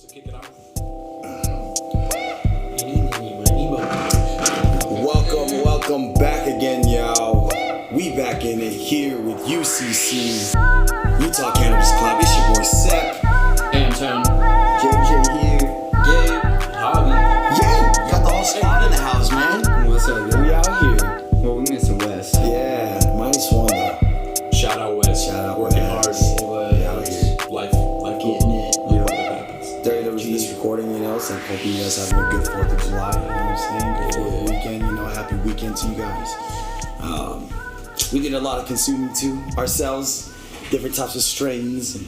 to kick it off. Welcome back again, y'all. We back in it here with UCC, Utah Cannabis Club. It's your boy Sep, Anton, JJ here, Gabe, Hobby. Yay! Got the whole squad in the house, man. What's up, yo? We out here. Well, we missing West. Yeah, -1 though. Shout out West. Shout out Working West. hard. We out here. Life Getting it. You know what happens. During this recording, so hoping you guys having a good 4th of July. You know what I'm saying? Good 4th of weekend. Happy weekend to you guys. We did a lot of consuming too ourselves, different types of strains and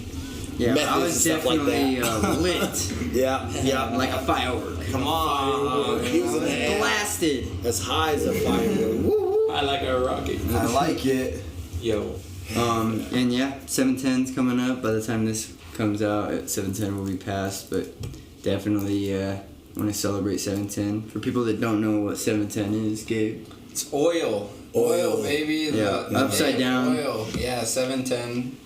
methods I was and stuff like definitely that. lit. Yeah, Like a firework. Come on, he was in the air. Blasted. As high as a firework. Woo. I like a rocket. I like it. Yo. And yeah, 710's coming up. By the time this comes out, 710 will be past, but definitely want to celebrate 710. For people that don't know what 710 is, Gabe. It's oil, baby. Yeah, upside down. Oil. Yeah, 710,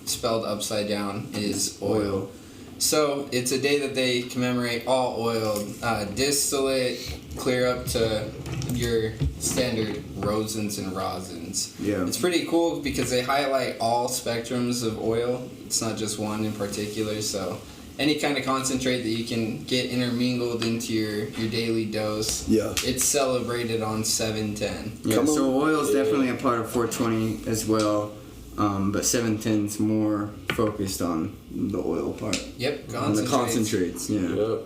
spelled upside down, is oil. So it's a day that they commemorate all oil, distillate, clear up to your standard rosins and rosins. Yeah. It's pretty cool because they highlight all spectrums of oil. It's not just one in particular, so any kind of concentrate that you can get intermingled into your daily dose. Yeah. It's celebrated on 710. Yeah, so oil is definitely a part of 420 as well, but 710's more focused on the oil part. Yep, On the concentrates, yeah. Yep.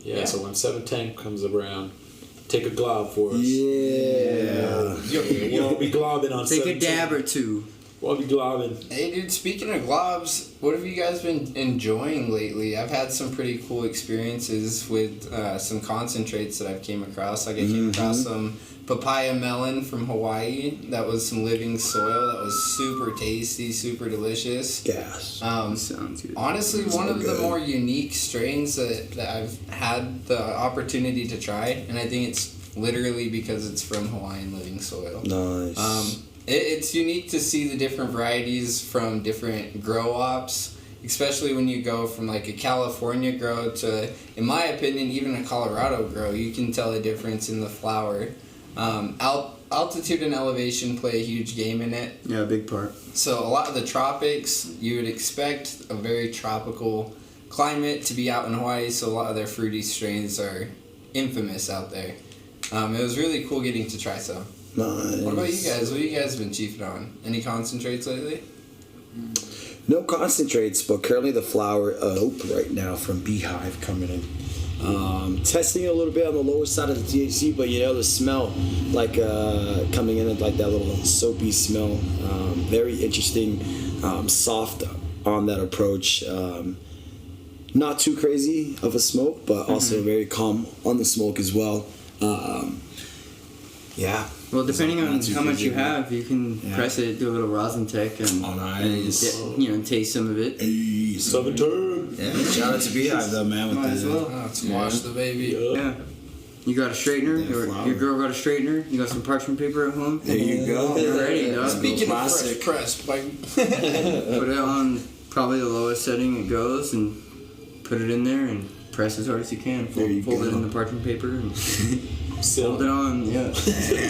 Yeah, so when 710 comes around, take a glob for us. Yeah. We'll be globbing on Take 710. a dab or two. We'll be globbing. Hey, dude, speaking of globs, what have you guys been enjoying lately? I've had some pretty cool experiences with some concentrates that I've came across. Like I came across some papaya melon from Hawaii. That was some living soil. That was super tasty, super delicious. Gas. Sounds good. Honestly, So one of the good. more unique strains that I've had the opportunity to try, and I think it's literally because it's from Hawaiian living soil. Nice. It's unique to see the different varieties from different grow ops, especially when you go from like a California grow to, in my opinion, even a Colorado grow. You can tell a difference in the flower. Altitude and elevation play a huge game in it. Yeah, a big part. So a lot of the tropics, you would expect a very tropical climate to be out in Hawaii, so a lot of their fruity strains are infamous out there. It was really cool getting to try some. Nice. What about you guys? What have you guys been chiefing on? Any concentrates lately? No concentrates, but currently the flower right now from Beehive coming in. Testing a little bit on the lower side of the THC, but the smell like coming in at like that little soapy smell. Very interesting, soft on that approach. Not too crazy of a smoke, but also very calm on the smoke as well. Yeah. Well, depending on Not too how much crazy, you have, you can press it, do a little rosin tech, and nice. taste some of it. Hey, 710. yeah, shout out to Beehive though, man. With Might as well. Let's wash the baby. Yeah. You got a straightener? Yeah, flour. Your girl got a straightener? You got some parchment paper at home? There you go. You're ready, dog. Speaking of fresh Classic. press, baby. Put it on probably the lowest setting it goes, and put it in there, and press as hard as you can. There you Fold it go. in the parchment paper, and Sit hold on it on. Yeah.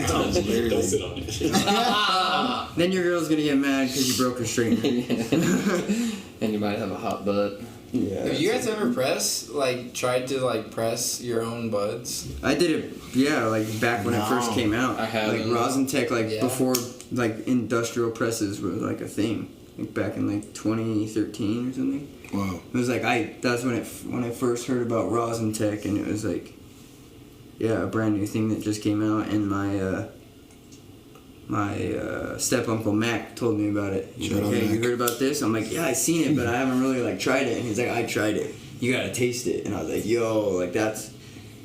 Don't sit on it. Then your girl's gonna get mad because you broke her straightener. And you might have a hot butt. Yeah. Have you guys ever tried to press your own buds? I did it, back when it first came out. I haven't. Like rosin tech, Yeah. before industrial presses were a thing. Like back in 2013 or something. Wow. It was that's when I first heard about rosin tech, and it was a brand new thing that just came out, and my step uncle Mac told me about it. He's Shout like, out "Hey, you Mac. heard about this?" I'm like, "Yeah, I seen it, but I haven't really tried it." And he's like, "I tried it. You gotta taste it." And I was like, "Yo, that's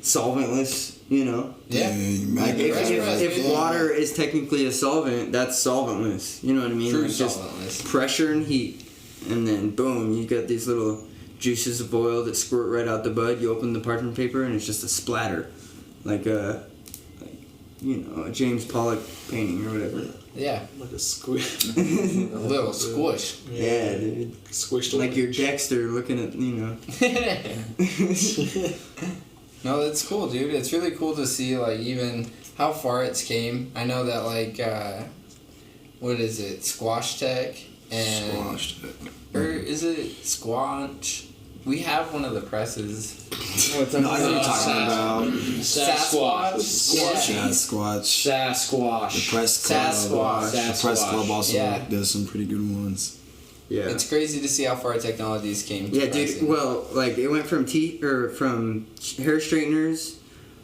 solventless, Yeah. if water is technically a solvent, that's solventless. You know what I mean? True Just solventless. pressure and heat, and then boom, you got these little juices of oil that squirt right out the bud. You open the parchment paper, and it's just a splatter, like a James Pollock painting or whatever. Yeah, Like a squish. a little squish. Yeah, dude. Squished Like your orange. Dexter looking at, No, that's cool, dude. It's really cool to see, like, even how far it's came. I know that, like, what is it, Squash Tech and Squashed it. or is it Squanch? We have one of the presses. No, I know what you're talking about. Sasquatch. Yeah. Sasquatch. Sasquatch. The Press Club. Sasquatch. The Press Club also Yeah. does some pretty good ones. yeah. It's crazy to see how far technologies came. To Yeah, dude. pressing. Well, like it went from from hair straighteners,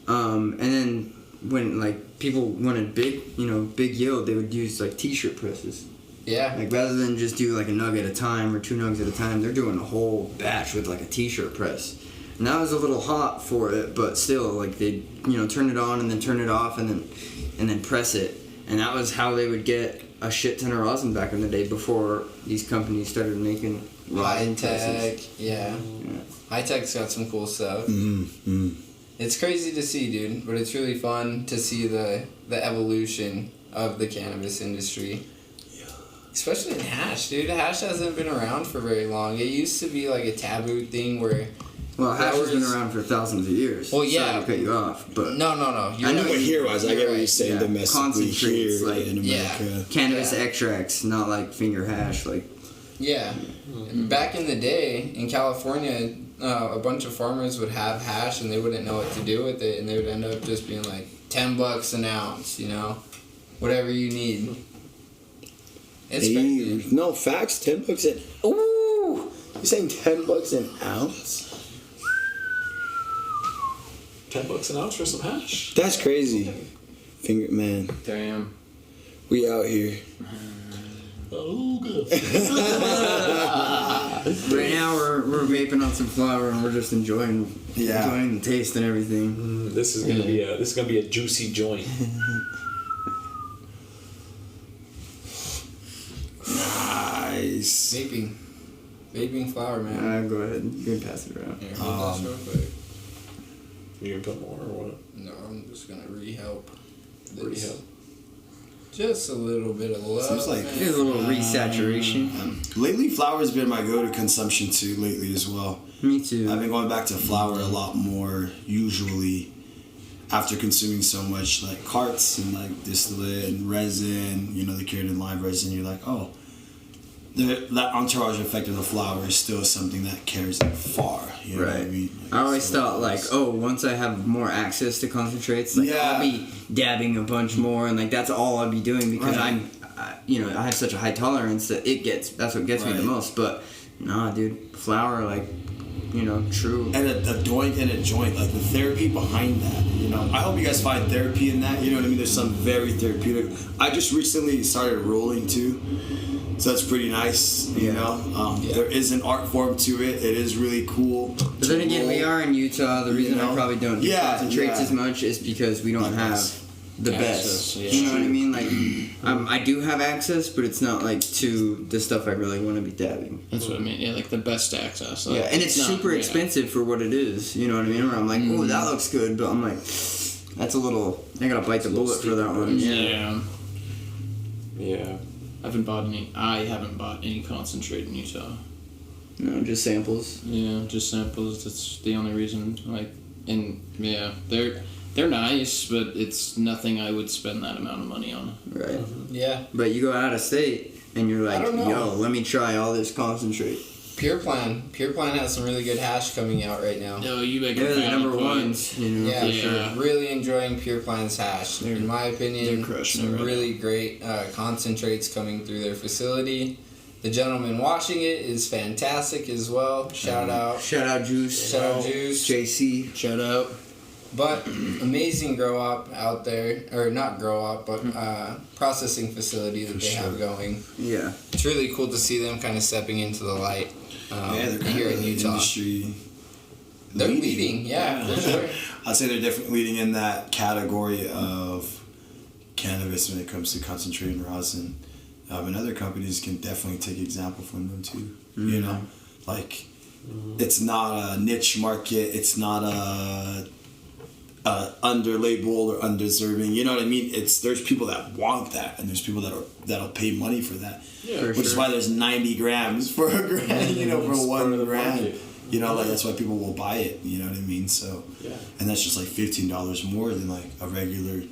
and then when like people wanted big yield, they would use like t-shirt presses. Yeah. Like rather than just do like a nug at a time or 2 nugs at a time, they're doing a whole batch with like a t-shirt press. And that was a little hot for it, but still, like they turn it on and then turn it off and then press it, and that was how they would get a shit ton of rosin back in the day before these companies started making High rosin Tech. presses. Yeah. High Tech's got some cool stuff. Mm-hmm. It's crazy to see, dude, but it's really fun to see the evolution of the cannabis industry. Especially in hash, dude. Hash hasn't been around for very long. It used to be like a taboo thing where... Well, hash has been growers- around for thousands of years. Well, yeah. Sorry to cut you off, but No. I know what here was. I get what you're saying Yeah. domestically Concentrates, here like- in America. Yeah. cannabis Yeah. extracts, not like finger hash. Like Yeah. Back in the day, in California, a bunch of farmers would have hash and they wouldn't know what to do with it, and they would end up just being like, $10 an ounce, whatever you need. It's crazy. No, facts, $10 an... Ooh! You're saying $10 an ounce? $10 an ounce for some hash. That's crazy. Man, Damn. we out here. Oh, good. right now, we're vaping on some flower and we're just enjoying the taste and everything. This is gonna be a juicy joint. Nice. Vaping flower, man. Go ahead, you can pass it around. Here, hold this real quick. You gonna put more or what? No, I'm just gonna re-help. Re-help. Just a little bit of love. Seems like- man. There's a little resaturation. Lately, flower's been my go-to consumption too. Lately as well. Me too. I've been going back to flower a lot more usually after consuming so much like carts and like distillate and resin. The cured and live resin. You're like, oh, that entourage effect of the flower is still something that carries it far. You know what I mean? Like, I always so thought like, once I have more access to concentrates, like Yeah. I'll be dabbing a bunch more, and like that's all I'll be doing because Right. I have such a high tolerance that that's what gets me the Right. most. But nah, dude, flower like, true. and a doink and a joint, like the therapy behind that, I hope you guys find therapy in that, you know what I mean? There's some very therapeutic. I just recently started rolling too, so that's pretty nice, There is an art form to it. It is really cool. But then again, we are in Utah. The reason I probably don't do concentrates yeah. as much is because we don't Likewise. have the Access, best. yeah. You know what I mean? Like, I do have access, but it's not like to the stuff I really want to be dabbing. That's what I mean. Yeah, like the best access. Like, Yeah, and it's not- super yeah. expensive for what it is. You know what I mean? Where I'm like, oh, that looks good, but I'm like, that's a little. I gotta bite the bullet for that one. Yeah. Yeah. I haven't bought any concentrate in Utah. No, just samples. Yeah, just samples. That's the only reason. Like, and yeah, they're nice, but it's nothing I would spend that amount of money on. Right. Yeah. But you go out of state and you're like, I don't know. yo, let me try all this concentrate. Pure Plan has some really good hash coming out right now. No, you make They're a the valid number point. ones. You know, Yeah, for Yeah. sure. really enjoying Pure Plan's hash. In my opinion, they're crushing some it right really great concentrates coming through their facility. The gentleman washing it is fantastic as well. Shout out. Shout out Juice. Shout out Juice. JC. Shout out. But amazing grow up out there, or not grow up, but processing facility that they have going. Yeah. It's really cool to see them kind of stepping into the light They're kind here of in the Utah. industry. They're leading, yeah, for sure. I'd say they're definitely leading in that category of cannabis when it comes to concentrate and rosin. And other companies can definitely take example from them too. You know, like it's not a niche market. It's not under-labeled or undeserving. You know what I mean? There's people that want that, and there's people that'll pay money for that. Yeah, which is why there's 90 grams for a grand. You know, for It's part of the 1 grand. market. You know, like that's why people will buy it. You know what I mean? So, Yeah. and that's just like $15 more than like a regular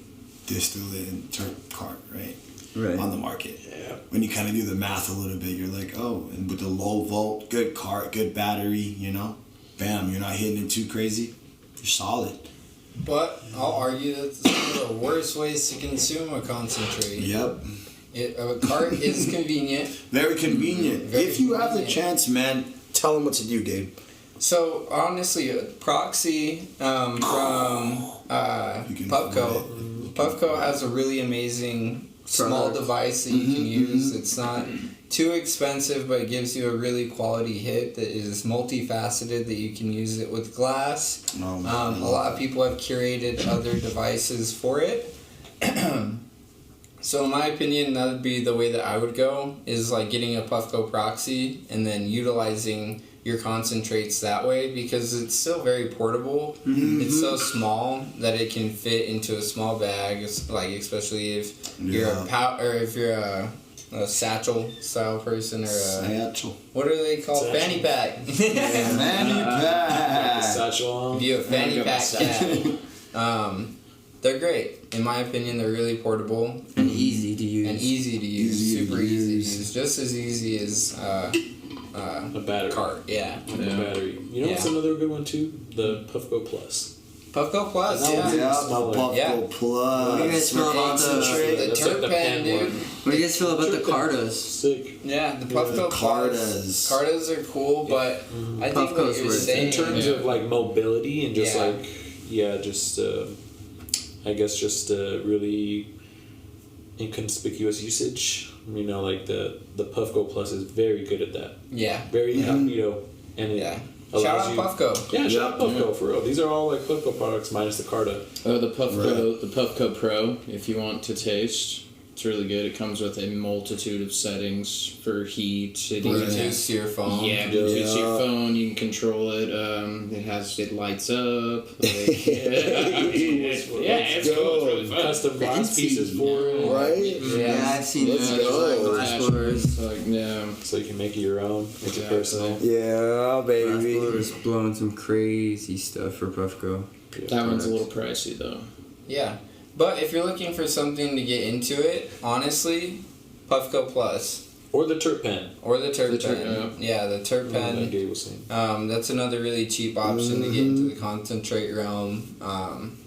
distillate and terp cart, right? Right. On the market. Yeah. When you kind of do the math a little bit, you're like, oh, and with the low volt, good cart, good battery, you know, bam, you're not hitting it too crazy. You're solid. But I'll argue that's one of the worst ways to consume a concentrate. Yep. A cart is convenient. Very convenient. Very if you have the convenient. chance, man, tell them what to do, Gabe. So honestly, Proxy from You can afford Puffco. Puffco has a really amazing small Product. device that you can use. It's not too expensive, but it gives you a really quality hit that is multifaceted. That you can use it with glass. Oh, A lot of people have curated other devices for it. So in my opinion, that would be the way that I would go, is like getting a Puffco Proxy and then utilizing your concentrates that way, because it's still very portable. It's so small that it can fit into a small bag, like especially if you're if you're a satchel style person, or Satchel. what are they called? Satchel. Fanny pack. Fanny pack. Satchel on. If you have fanny got my pack satchel. cat. They're great. In my opinion, they're really portable And easy to use. and easy to use. Easy to Super easy to use. use. Just as easy as A battery. cart. Yeah. Like Yeah. a battery. You know what's Yeah. another good one too? The Puffco Plus. Puffco Plus. That one's Yeah. Yeah, smaller. the Puffco Yeah. Plus. What do you guys feel about Concentrate. The That's like the terpene, pen dude. one. What do you guys feel about the Terpene. Cartas? Sick. Yeah, the Yeah. Puffco Cartas. Plus. Cartas are cool, but I think what Puffco's you're worth it. saying. In terms Yeah. of like mobility and just Yeah. just I guess just really inconspicuous usage. You know, like the Puffco Plus is very good at that. Yeah. Very incognito, and it Yeah. allows Shout out you. Puffco. Yeah, shout out Yeah. Puffco for real. These are all like Puffco products minus the Carta. Oh, the Puffco, Right. the Puffco Pro. If you want to taste, it's really good. It comes with a multitude of settings for heat. It even Bluetooth has- to your phone. Yeah, Bluetooth to your Yeah. phone. You can control it. It lights up. Like, yeah, it's cool. It's really fun. Custom glass Fancy. pieces for it. Right? Yeah, I've seen Let's those. go. Glass Attachments, blowers. like, yeah. So you can make it your own. Make it Exactly. personal. Yeah, Glass baby. blowers blowing some crazy stuff for Puffco. That one's a little pricey though. Yeah. But if you're looking for something to get into it, honestly, Puffco Plus. Or the Terp Pen. Or the Terp The Terp Pen. Pen. Yeah, the Terp That Pen. Gabe was saying. That's another really cheap option to get into the concentrate realm,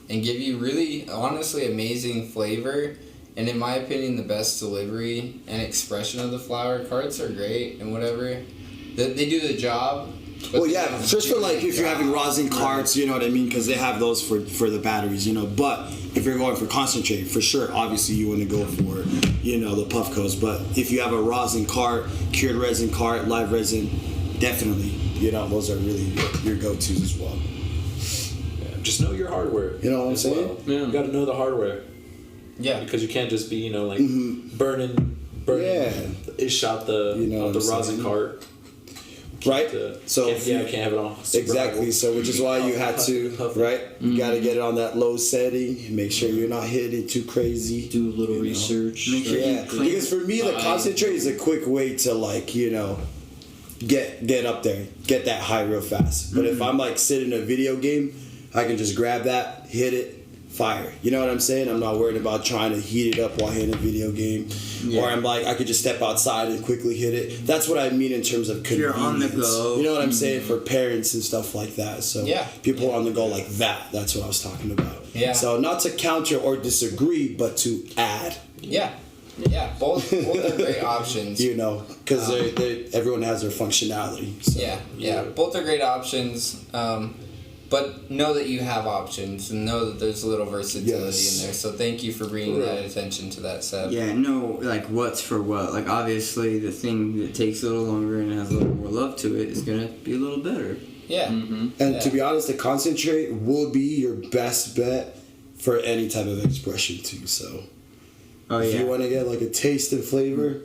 and give you really, honestly, amazing flavor. And in my opinion, the best delivery and expression of the flower. Carts are great and whatever. They do the job. but Well, they yeah, don't just do for like the if you're having job. rosin carts, you know what I mean, because they have those for the batteries, you know. But if you're going for concentrate, for sure, obviously you want to go for, you know, the Puffcos. But if you have a rosin cart, cured resin cart, live resin, definitely, you know, those are really your go-tos as well. Yeah, just know your hardware. You know what I'm as saying? well. Yeah. You got to know the hardware Yeah. because you can't just be, you know, like burning Yeah. ish out the You know out the what I'm rosin saying? cart. Right? So if can't, you- can't have it on. Exactly. So, which is why you had to, right? You got to get it on that low setting. Make sure you're not hitting it too crazy. Do a little You know. research. Make sure Yeah, clean- because for me, the concentrate is a quick way to like, you know, get up there, get that high real fast. But if I'm like sitting in a video game, I can just grab that, hit it, fire. You know what I'm saying? I'm not worried about trying to heat it up while hitting a video game. Or I'm like, I could just step outside and quickly hit it. That's what I mean in terms of convenience. You're on the go. You know what I'm saying? For parents and stuff like that. So Yeah. people are on the go like that. That's what I was talking about. Yeah. So not to counter or disagree, but to add. Yeah. Yeah. Both are great options. You know, because everyone has their functionality. So. Yeah. Both are great options. But know that you have options and know that there's a little versatility Yes. in there. So thank you for bringing that attention to that, Seb. Yeah, no, like what's for what. Like obviously, the thing that takes a little longer and has a little more love to it is gonna be a little better. Yeah. And to be honest, the concentrate will be your best bet for any type of expression too. So Oh if yeah. you want to get like a taste and flavor,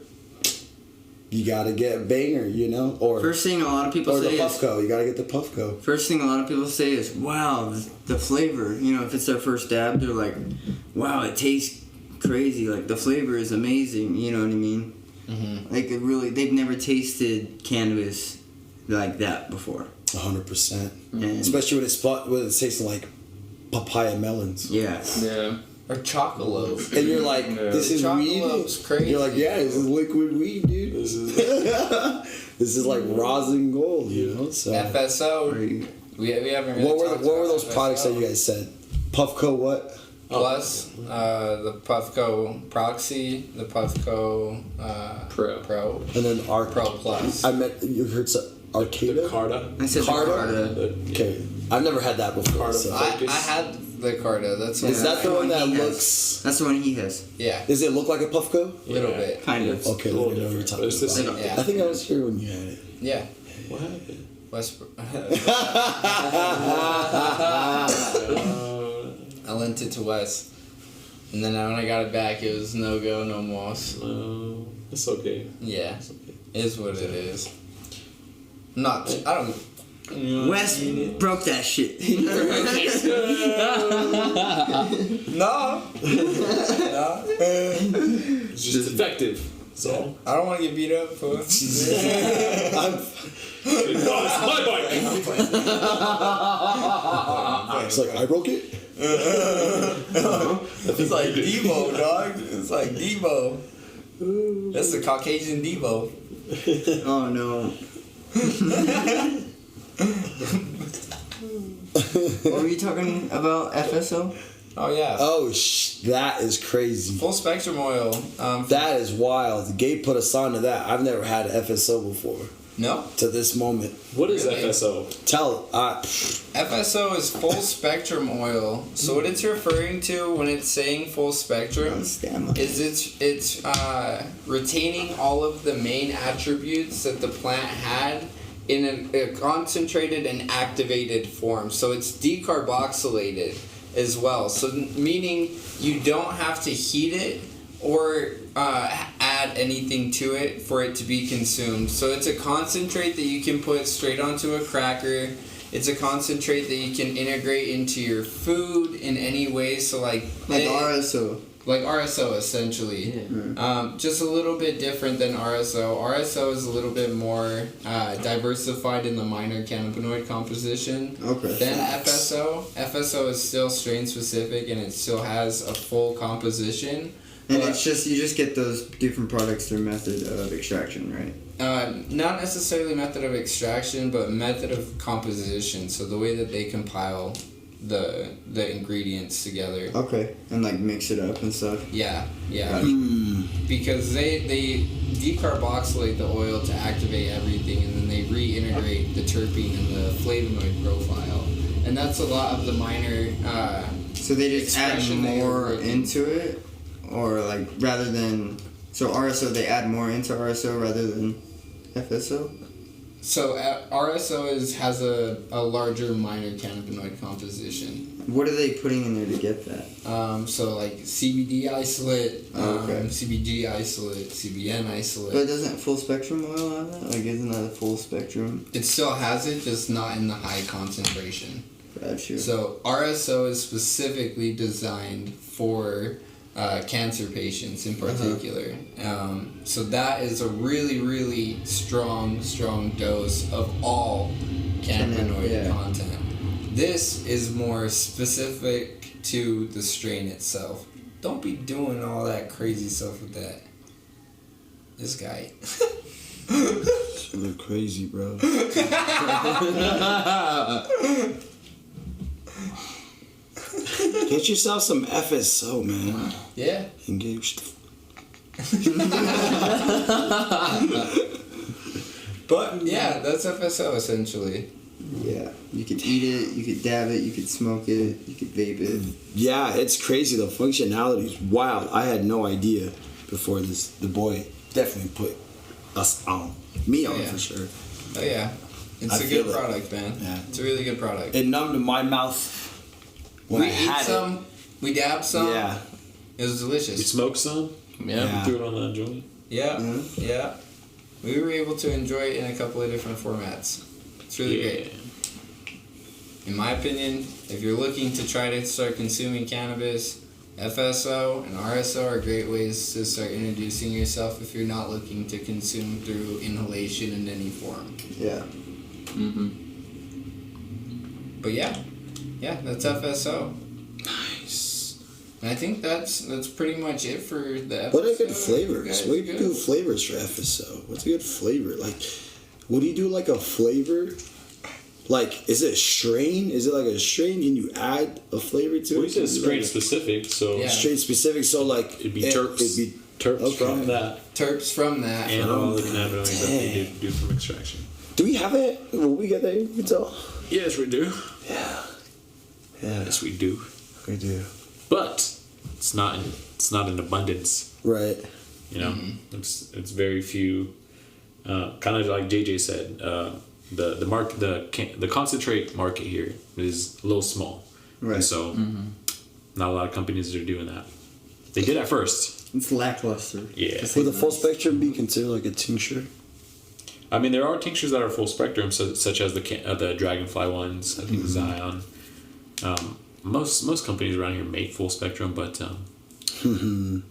you gotta get banger, you know, or First thing a lot of people or say the is, Puffco. You gotta get the Puffco. first thing a lot of people say is, wow, the flavor. You know, if it's their first dab, they're like, wow, it tastes crazy. Like, the flavor is amazing. You know what I mean? Mm-hmm. Like, they've never tasted cannabis like that before. 100%. And Especially when it's tasting like papaya melons. yeah. Yeah. Or chocolate. And you're like, this is weed? Chocolo's crazy. You're like, yeah, this is liquid weed, dude. This is This is like rosin gold, you know? So FSO. Right. We haven't really what talked were about those products that FSO. you guys said? Puffco what? Plus, the Puffco Proxy, the Puffco Pro, And then Pro Plus. I meant you heard some the Arcada? Carta. I said Carta? Carta. Okay. I've never had that before. Carta. So. I had the Carta. That's Is what that the one that he has. looks That's the one he has. Yeah, does it look like a Puffco? little Yeah. bit. Kind of. Okay, A let little me know what you're different, talking but it's the about. same. Yeah. I think I was here when you had it. Yeah, What happened? Westbrook. Uh, I lent it to Wes, and then when I got it back, it was no go, no more. no, it's okay. Yeah, It's okay. it is what it is. Not. I don't. Wes broke that shit. No. No. It's just effective. So I don't want to get beat up for. no, it's my bike. It's like I broke it. It's like Debo, dog. It's like Debo. That's the Caucasian Debo. Oh no. What were you talking about, FSO? Oh yeah. Oh, that is crazy. Full spectrum oil. That is wild. Gabe put us on to that. I've never had FSO before No. to this moment. What is Really? FSO? Tell FSO is full spectrum oil. So what it's referring to when it's saying full spectrum is it's retaining all of the main attributes that the plant had in a concentrated and activated form. So it's decarboxylated as well. So meaning you don't have to heat it or add anything to it for it to be consumed. So it's a concentrate that you can put straight onto a cracker. It's a concentrate that you can integrate into your food in any way. So like RSO. Like RSO essentially. Yeah. Just a little bit different than RSO. RSO is a little bit more diversified in the minor cannabinoid composition Okay. than FSO. FSO is still strain specific and it still has a full composition. And But, it's just, you just get those different products through method of extraction, right? not necessarily method of extraction, but method of composition. So the way that they compile the ingredients together. Okay. And like mix it up and stuff. Yeah, yeah. Mm. Because they decarboxylate the oil to activate everything, and then they reintegrate the terpene and the flavonoid profile, and that's a lot of the minor. So they just add Expression they more are really- into it? Or like rather than... So RSO, they add more into RSO rather than FSO? So RSO has a larger minor cannabinoid composition. What are they putting in there to get that? So like CBD isolate, Okay. CBG isolate, CBN isolate. But doesn't full spectrum oil have that? Like, isn't that a full spectrum? It still has it, just not in the high concentration. Gotcha. So RSO is specifically designed for cancer patients in particular. So that is a really, really strong dose of all cannabinoid Yeah. content. This is more specific to the strain itself. Don't be doing all that crazy stuff with that. This guy. You look crazy, bro. Get yourself some FSO, man. Yeah. Engaged. But yeah, that's FSO essentially. Yeah. You could eat it, you could dab it, you could smoke it, you could vape it. Yeah, it's crazy. The functionality is wild. I had no idea before this. The boy definitely put us on. Me on Yeah. for sure. Oh yeah. It's I a feel good it. product, man. Yeah. It's a really good product. It numbed my mouth when We I ate had some, we dabbed some. it. Yeah. It was You delicious. smoked some? Yeah. Yeah. Threw it on that joint. Yeah, Mhm. yeah. we were able to enjoy it in a couple of different formats. It's really great. In my opinion, if you're looking to try to start consuming cannabis, FSO and RSO are great ways to start introducing yourself if you're not looking to consume through inhalation in any form. Yeah. But yeah, that's FSO. Nice. And I think that's pretty much it for the episode. What are good flavors? Guys, What do you do flavors for FSO? What's a good flavor? Like, what do you do like a flavor? Like, is it a strain? Is it like a strain? Can you add a flavor to it? Well, you said strain Like, specific, so Yeah. strain specific, so like it'd be terps. It'd be Terps Okay. from that, Terps from that. and all the cannabinoids that they do from extraction. Do we have it? Will we get there? You can tell. Yes, we do. Yeah. Yes, we do. We do. But it's not in abundance. Right. You know, it's very few. Kind of like JJ said, the concentrate market here is a little small, Right. And so not a lot of companies are doing that. They did at first. It's lackluster. Yeah. Would the full spectrum be considered like a tincture? I mean, there are tinctures that are full spectrum, such as the Dragonfly ones. I think Zion. Most companies around here make full spectrum, but and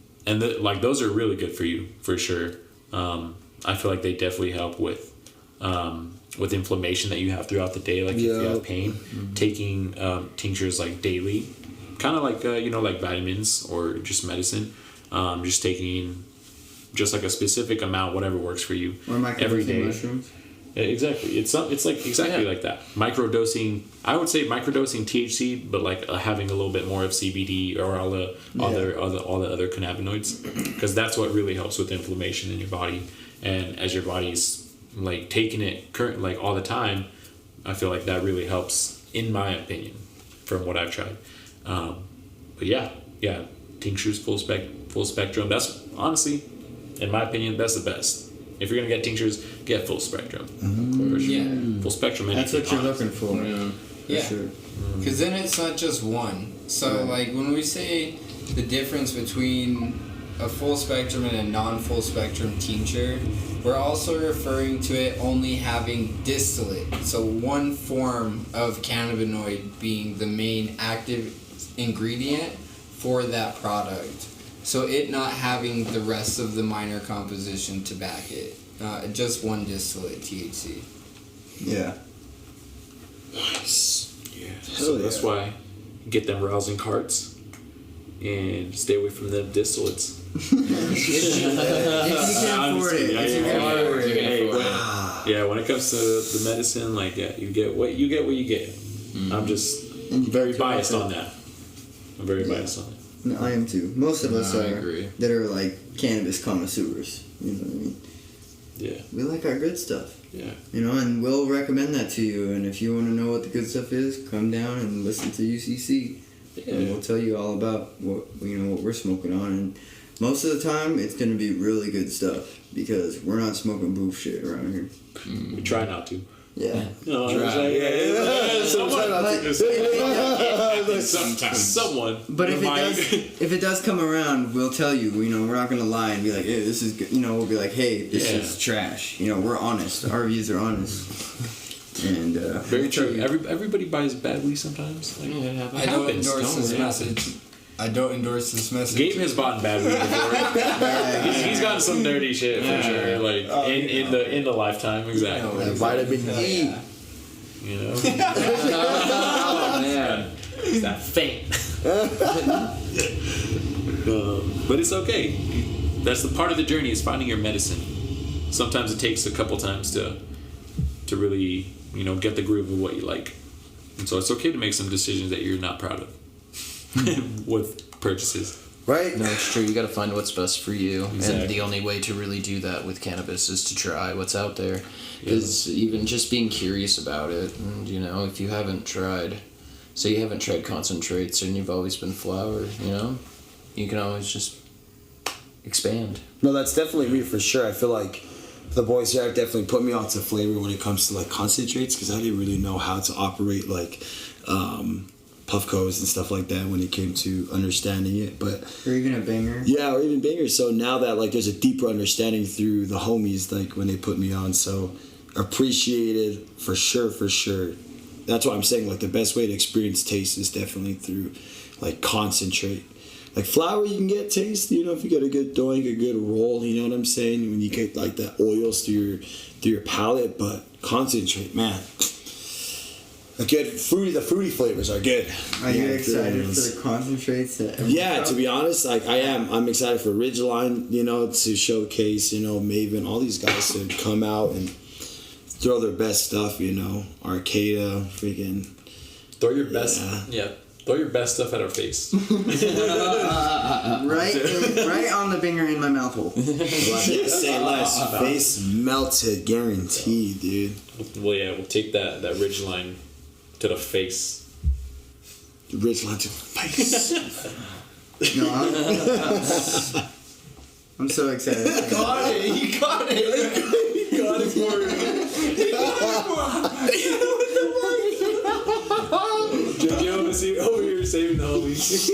those are really good for you for sure. I feel like they definitely help with inflammation that you have throughout the day. Like if you have pain, taking tinctures like daily, kind of like like vitamins or just medicine. Just taking just like a specific amount, whatever works for you, Or every day. mushrooms. Exactly. It's like exactly like that. Microdosing. I would say microdosing THC, but like having a little bit more of CBD or all the other cannabinoids, because that's what really helps with inflammation in your body. And as your body's like taking it all the time, I feel like that really helps, in my opinion, from what I've tried. But yeah, tinctures full spectrum. That's honestly, in my opinion, that's the best. If you're gonna get tinctures, get full spectrum. For sure. Yeah. Full spectrum. That's what you're anything, looking for. Yeah. Sure. Because then it's not just one. So, like, when we say the difference between a full spectrum and a non-full spectrum tincture, we're also referring to it only having distillate. So, one form of cannabinoid being the main active ingredient for that product. So, it not having the rest of the minor composition to back it. Just one distillate, THC. Yeah. Nice. Yeah. So Hell that's yeah. why get them rousing carts and stay away from them distillates. If you can afford it. If you can afford it. Hey, when it comes to the medicine, like you get what you get. I'm just very biased on that. I'm very biased on it. No, I am too. Most of us I are agree. that are like cannabis connoisseurs. You know what I mean? Yeah. We like our good stuff. Yeah. You know, and we'll recommend that to you. And if you want to know what the good stuff is, come down and listen to UCC. And we'll tell you all about what we're smoking on. And most of the time, it's going to be really good stuff because we're not smoking boof shit around here. We try not to. Yeah. No, someone. But if it does come around, we'll tell you. You know, we're not gonna lie and be like, "Hey, this is good." You know, we'll be like, "Hey, this is trash." You know, we're honest. Our reviews are honest. And Very true. Everybody buys bad weed sometimes. Like, I don't endorse this message. I don't endorse this message. Gabe has bought bad weed before. he's gotten some dirty shit for sure. Like in the lifetime, exactly. Vitamin E. You know. Oh man, it's that faint. But it's okay. That's the part of the journey is finding your medicine. Sometimes it takes a couple times to really get the groove of what you like, and so it's okay to make some decisions that you're not proud of with purchases. Right? No, it's true. You got to find what's best for you, Exactly. and the only way to really do that with cannabis is to try what's out there. Because even just being curious about it, and if you haven't tried, say you haven't tried concentrates and you've always been flower, you can always just expand. No, that's definitely me for sure. I feel like the boys here have definitely put me onto flavor when it comes to like concentrates because I didn't really know how to operate like Puffcos and stuff like that when it came to understanding it. But Or even a banger. yeah, or even bigger. So now that like there's a deeper understanding through the homies, like when they put me on. So appreciated for sure. That's why I'm saying like the best way to experience taste is definitely through like concentrate. Like flour, you can get taste, you know, if you get a good doing, a good roll, you know what I'm saying? When you get like the oils through your palate, but concentrate, man. The fruity flavors are good. Are you excited for the concentrates? Yeah, to be honest, like I am. I'm excited for Ridgeline, you know, to showcase, you know, Maven, all these guys to come out and throw their best stuff, you know. Arcada, freaking. Throw your best. Yeah. Throw your best stuff at our face. right on the finger in my mouth hole. Say less. Face melted, guaranteed, dude. Well, yeah, we'll take that Ridgeline to the face. The Ridgeline to the face. No, I'm so excited. He got it. He got it for me. JJ over here saving the homies.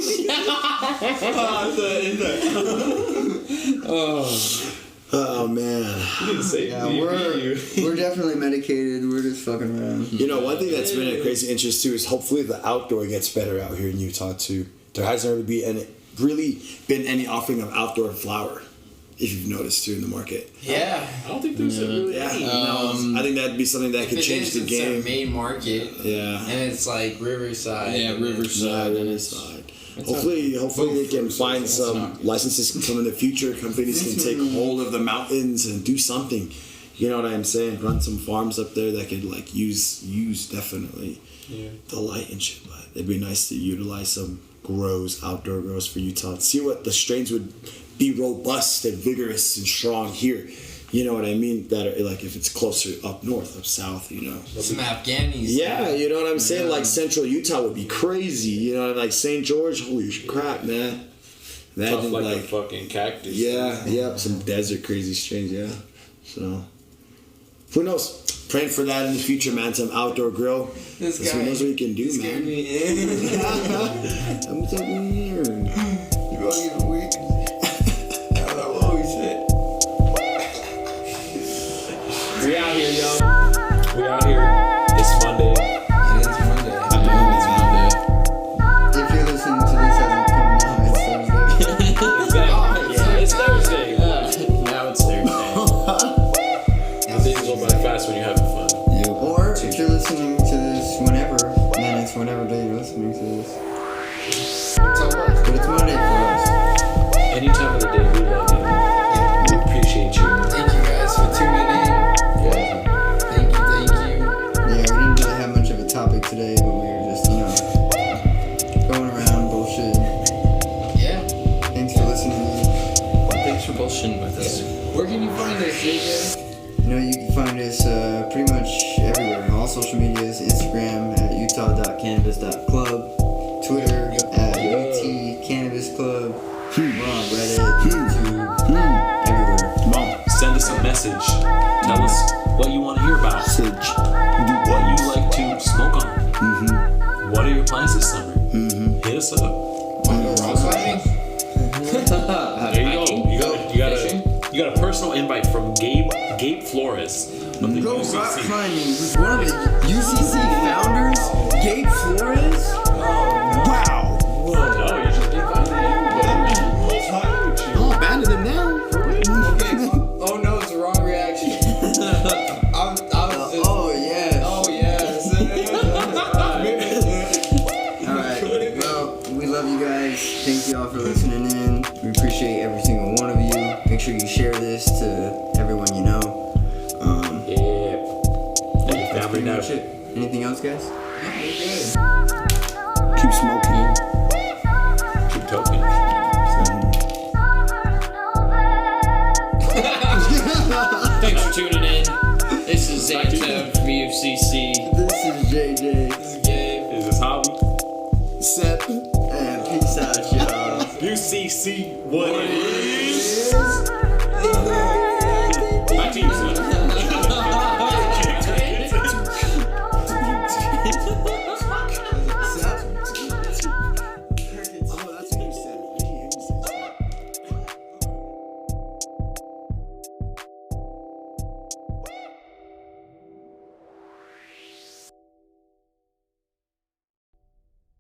Oh man. You didn't save Yeah, me. we're definitely medicated. We're just fucking around. You know, one thing that's been a crazy interest too is hopefully the outdoor gets better out here in Utah too. There hasn't really been any offering of outdoor flower, if you've noticed too in the market. Yeah. I don't think there's a really. Yeah, I think that'd be something that could change the game. It's a main market. Yeah. And it's like Riverside. Yeah, Riverside. Hopefully they can find some licenses can come in the future. Companies can take hold of the mountains and do something. You know what I'm saying? Run some farms up there that could like use definitely the light and shit. But it'd be nice to utilize some outdoor grows for Utah. See what the strains would be robust and vigorous and strong here. You know what I mean? That are, like if it's closer up north, up south, you know. Some Afghanis. Yeah, you know what I'm saying? Like central Utah would be crazy. You know, like St. George, holy crap, man. Tough like the fucking cactus. Yeah, some desert crazy strains, yeah. So, who knows? Praying for that in the future, man. Some outdoor grill. This guy, who knows what he can do, man. I'm talking here. You're all getting weak. Holy shit. We out here, y'all. We out here. It's Monday. It is Monday. I know it's Monday. If you're listening to this as it comes out, it's Thursday. It's Thursday. Now it's Thursday. Days go by fast when you're having fun. Or if you're listening to this whenever, then it's whenever day you're listening to this. But it's Monday for us. Any time of the day, we love you. We appreciate you. Thank you guys for tuning in. Thank you. Yeah, we didn't really have much of a topic today, but we were just, going around bullshit. Yeah. Thanks for listening. Thanks for bullshitting with us. Where can you find us, JJ? You can find us pretty much everywhere. All social medias, Instagram at utah.cannabis.club, Twitter at UTCannabisClub, we're on Reddit, YouTube, everywhere. Mom, Send us a message. Tell us what you want to hear about. What you like to smoke on. What are your plans this summer? Hit us up. Want to go rock climbing? There you go. You got a personal invite from Gabe Flores of the Go rock UCC. climbing with one of the UCC founders, Gabe Flores. wow. No, you should invite him. Oh, abandon them now. Okay. Oh no, it's the wrong reaction. I was just, Oh, yeah. oh yes. Alright, well, we love you guys. Thank you all for listening in. We appreciate every single one of you. Make sure you share this to everyone you know. Yeah. Thank you, family. Pretty Now, much it. Anything else, guys? Keep smoking. keep talking. Thanks for tuning in. This is Zaytown from UCC. This is JJ. This is Gabe. Is this hobby? Sep. And peace out, y'all. UCC, what it is.